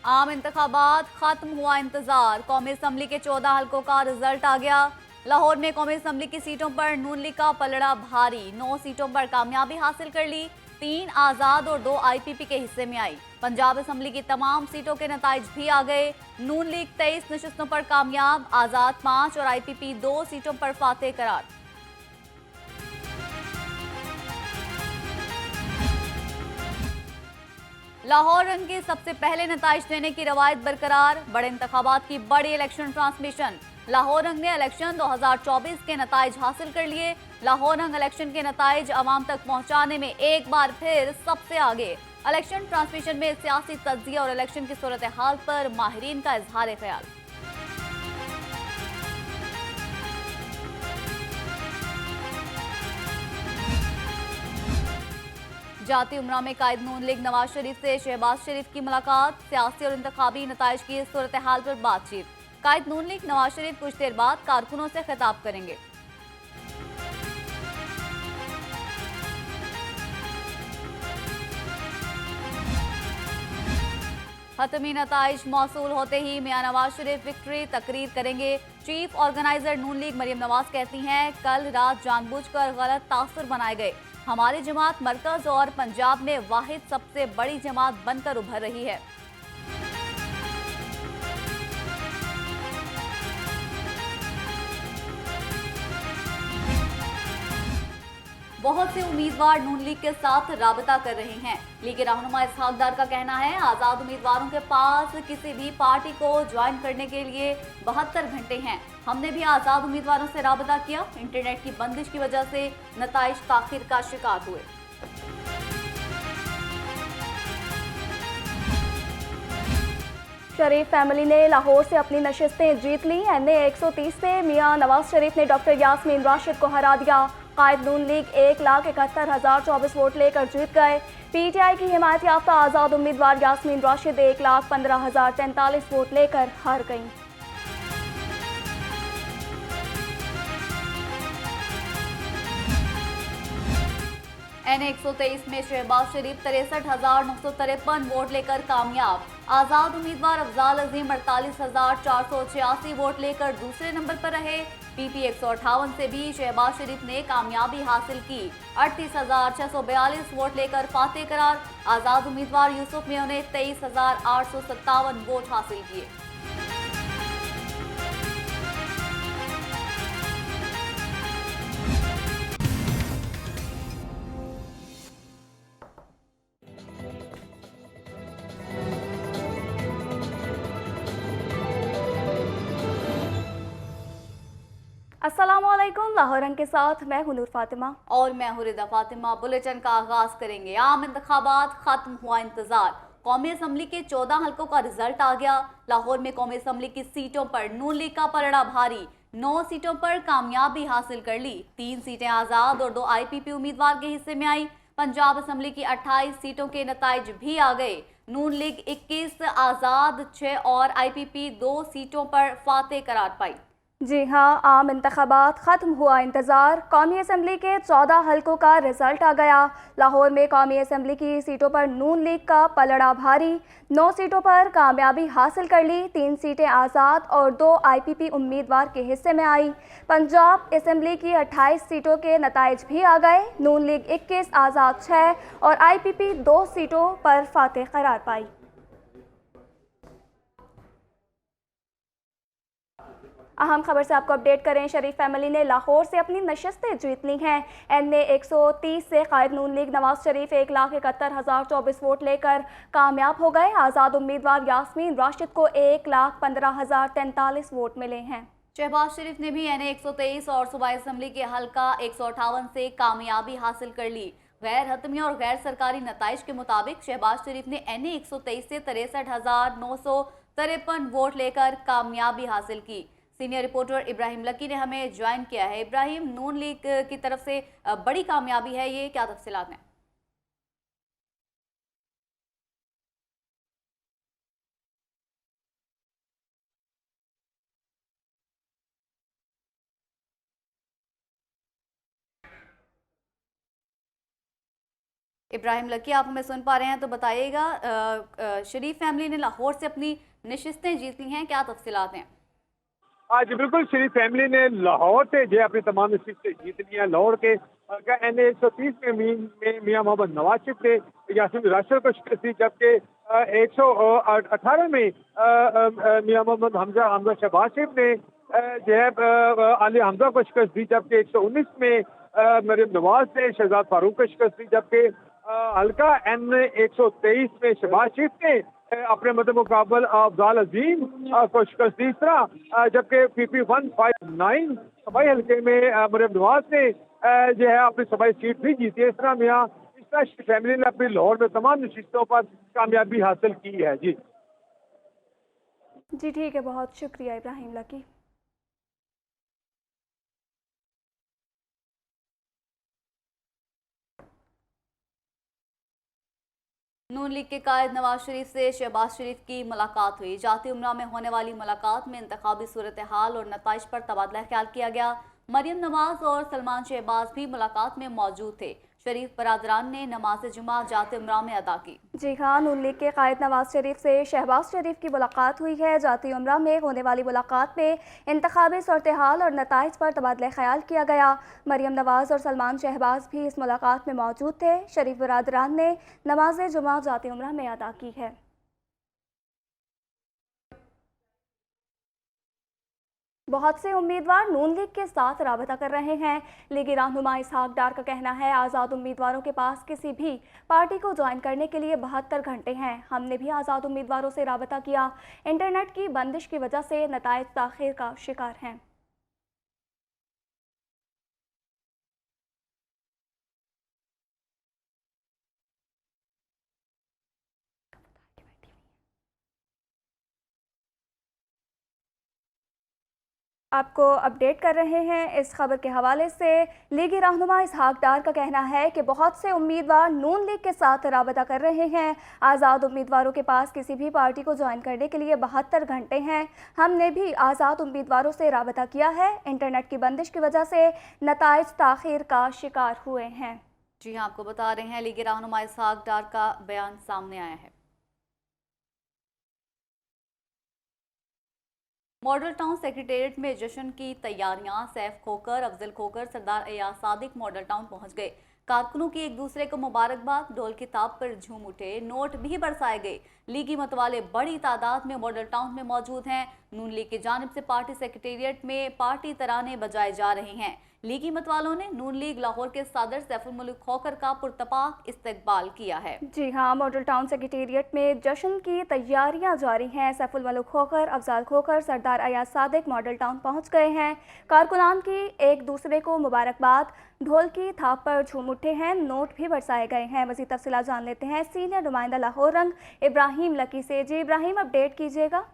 आम इंतखाबात खत्म हुआ इंतजार। कौमी असम्बली के 14 हलकों का रिजल्ट आ गया। लाहौर में कौमी असम्बली की सीटों पर नून लीग का पलड़ा भारी। 9 सीटों पर कामयाबी हासिल कर ली। 3 आजाद और 2 IPP के हिस्से में आई। पंजाब असम्बली की तमाम सीटों के नताइज भी आ गए। नून लीग 23 नशिस्तों पर कामयाब, आजाद 5 और IPP 2 सीटों पर फातेह करार। लाहौर रंग के सबसे पहले नताइज देने की रवायत बरकरार। बड़े इंतखाबात की बड़ी इलेक्शन ट्रांसमिशन। लाहौर रंग ने इलेक्शन 2024 के नताइज हासिल कर लिए। लाहौर रंग इलेक्शन के नताइज आवाम तक पहुंचाने में एक बार फिर सबसे आगे। इलेक्शन ट्रांसमिशन में सियासी तज्जिया और इलेक्शन की सूरत हाल पर माहिरीन का इजहार ख्याल। जाती उमरा में कायद नून लीग नवाज शरीफ से शहबाज शरीफ की मुलाकात। सियासी और इंतखाबी नताइज की सूरत हाल पर बातचीत। कायद नून लीग नवाज शरीफ कुछ देर बाद कारकुनों से खिताब करेंगे। हतमी नताइज मौसूल होते ही मियां नवाज शरीफ विक्ट्री तकरीर करेंगे। चीफ ऑर्गेनाइजर नून लीग मरियम नवाज कहती हैं, कल रात जानबूझकर गलत तासुर बनाए गए। हमारी जमात मरकज और पंजाब में वाहिद सबसे बड़ी जमात बनकर उभर रही है। बहुत से उम्मीदवार नून लीग के साथ राबता कर रहे हैं। लीग रहनुमा इसहाक डार का कहना है, आजाद उम्मीदवारों के पास किसी भी पार्टी को ज्वाइन करने के लिए 72 घंटे हैं। हमने भी आजाद उम्मीदवारों से राबता किया। इंटरनेट की बंदिश की वजह से नताइज ताखिर का शिकार हुए। शरीफ फैमिली ने लाहौर से अपनी नशिस्तें जीत ली। NA 130 से मियां नवाज शरीफ ने डॉक्टर यास्मीन राशिद को हरा दिया। कायद नून लीग 1,71,024 वोट लेकर जीत गए। PTI की हिमायत याफ्ता आज़ाद उम्मीदवार यास्मीन राशिद 1,15,043 वोट लेकर हार गईं। NA 123 में शहबाज शरीफ 63,953 वोट लेकर कामयाब। आजाद उम्मीदवार अफजाल अजीम 48,486 वोट लेकर दूसरे नंबर पर रहे। PP 158 से भी शहबाज शरीफ ने कामयाबी हासिल की। 38,642 वोट लेकर फातेह करार। आजाद उम्मीदवार यूसुफ मियां ने 23,857 वोट हासिल किए। अस्सलामुअलैकुम। लाहौर रंग के साथ मैं हूं नूर फातिमा और मैं हूं रिदा फातिमा। बुलेटिन का आगाज करेंगे। आम इंतखाबात खत्म हुआ इंतजार। कौमी असम्बली के 14 हलकों का रिजल्ट आ गया। लाहौर में कौमी असम्बली की सीटों पर नून लीग का पलड़ा भारी। 9 सीटों पर कामयाबी हासिल कर ली। 3 सीटें आजाद और 2 IPP उम्मीदवार के हिस्से में आई। पंजाब असम्बली की 28 सीटों के नताइज भी आ गए। नून लीग 21, आजाद 6 और IPP 2 सीटों पर फातेह करार पाई। जी हाँ, आम इंतखाबात ख़त्म हुआ इंतज़ार। कौमी असम्बली के 14 हलकों का रिजल्ट आ गया। लाहौर में कौमी असम्बली की सीटों पर नून लीग का पलड़ा भारी। 9 सीटों पर कामयाबी हासिल कर ली। 3 सीटें आज़ाद और 2 IPP उम्मीदवार के हिस्से में आई। पंजाब असम्बली की 28 सीटों के नताइज भी आ गए। नून लीग 21, आज़ाद 6 और IPP 2 सीटों पर फातेह करार पाई। अहम खबर से आपको अपडेट करें। शरीफ फैमिली ने लाहौर से अपनी नशिस्तें जीत ली हैं। NA 130 से कायद नून लीग नवाज शरीफ 1,71,024 वोट लेकर कामयाब हो गए। आज़ाद उम्मीदवार यास्मीन राशिद को 1,15,043 वोट मिले हैं। शहबाज शरीफ ने भी NA 123 और सूबाई असम्बली के हल्का 158 से कामयाबी हासिल कर ली। गैर हतमी और गैर सरकारी नताइज के मुताबिक शहबाज शरीफ ने NA 123 से 63,953 वोट लेकर कामयाबी हासिल की। सीनियर रिपोर्टर इब्राहिम लकी ने हमें ज्वाइन किया है। इब्राहिम, नून लीग की तरफ से बड़ी कामयाबी है, ये क्या तफसीलात हैं? इब्राहिम लकी, आप हमें सुन पा रहे हैं तो बताइएगा, शरीफ फैमिली ने लाहौर से अपनी नशिस्तें जीत ली हैं, क्या तफसीलात हैं? आज बिल्कुल शरीफ फैमिली ने लाहौर से जो है अपनी तमाम नशिस्तें जीत ली हैं। लाहौर के NA 130 में मियां मोहम्मद नवाज शरीफ ने यासीन राशिद को शिकस्त दी, जबकि 118 में मियां मोहम्मद हमजा शहबाज शरीफ ने जो है अली हमजा को शिकस्त दी, जबकि 119 में मरियम नवाज ने शहजाद फारूक को शिकस्त दी, जबकि हल्का NA 123 में शहबाज शरीफ ने अपने मुकाबल अफजाल अजीम को शिकस्त दी। इस तरह जबकि PP 159 सबाई हल्के में मरियम नवाज ने जो है अपनी सबाई सीट भी जीती है। इस तरह फैमिली ने अपनी लाहौर में तमाम नशिस्तों पर कामयाबी हासिल की है। जी ठीक है, बहुत शुक्रिया इब्राहिम लकी। नून लीग के कायद नवाज शरीफ से शहबाज शरीफ की मुलाकात हुई। जाती उम्रा में होने वाली मुलाकात में इंतखाबी सूरत हाल और नताइज पर तबादला ख्याल किया गया। मरियम नवाज और सलमान शहबाज भी मुलाकात में मौजूद थे। शरीफ बरादरान ने नमाज जुमा जाते उम्रा में अदा की। जी हाँ, नून लीग के कायद नवाज शरीफ से शहबाज शरीफ की मुलाकात हुई है। जाती उम्रा में होने वाली मुलाकात में इंतखाबी सूरत हाल और नताइज पर तबादला ख्याल किया गया। मरियम नवाज और सलमान शहबाज भी इस मुलाकात में मौजूद थे। शरीफ बरादरान ने नमाज जुमा जाती उम्रा में अदा की है। बहुत से उम्मीदवार नून लीग के साथ राबता कर रहे हैं। लीगी रहनुमा इसहाक डार का कहना है, आज़ाद उम्मीदवारों के पास किसी भी पार्टी को ज्वाइन करने के लिए 72 घंटे हैं। हमने भी आज़ाद उम्मीदवारों से राबता किया। इंटरनेट की बंदिश की वजह से नताइज ताख़ीर का शिकार हैं। आपको अपडेट कर रहे हैं इस खबर के हवाले से। लीगी रहनुमा इसहाक डार का कहना है कि बहुत से उम्मीदवार नून लीग के साथ राबता कर रहे हैं। आज़ाद उम्मीदवारों के पास किसी भी पार्टी को ज्वाइन करने के लिए 72 घंटे हैं। हमने भी आज़ाद उम्मीदवारों से राबता किया है। इंटरनेट की बंदिश की वजह से नताइज ताख़ीर का शिकार हुए हैं। जी हाँ, आपको बता रहे हैं लीगी रहनुमा इसहाक डार का बयान सामने आया है। मॉडल टाउन सेक्रेटेरिएट में जश्न की तैयारियां। सैफ खोकर, अफजल खोकर, सरदार एयाज सादिक मॉडल टाउन पहुंच गए। कारकुनों की एक दूसरे को मुबारकबाद, ढोल की ताप पर झूम उठे, नोट भी बरसाए गए। लीगी मतवाले बड़ी तादाद में मॉडल टाउन में मौजूद हैं। नून लीग की जानिब से पार्टी सेक्रेटेरिएट में पार्टी तराने बजाए जा रहे हैं। लीगी मतवालों ने नून लीग लाहौर के सदर सैफुल मुल्क खोकर का पुरतपाक इस्तकबाल किया है। जी हाँ, मॉडल टाउन सेक्रेटेरिएट में जश्न की तैयारियां जारी हैं। सैफुल मुल्क खोकर, अफजाल खोकर, सरदार एयाज सादिक मॉडल टाउन पहुंच गए हैं। कारकुनान की एक दूसरे को मुबारकबाद, ढोल की थाप पर झूम उठे हैं, नोट भी बरसाए गए हैं। मज़ीद तफसीलात जान लेते हैं सीनियर नुमाइंदा लाहौर रंग इब्राहिम लकी से। जी इब्राहिम, अपडेट कीजिएगा।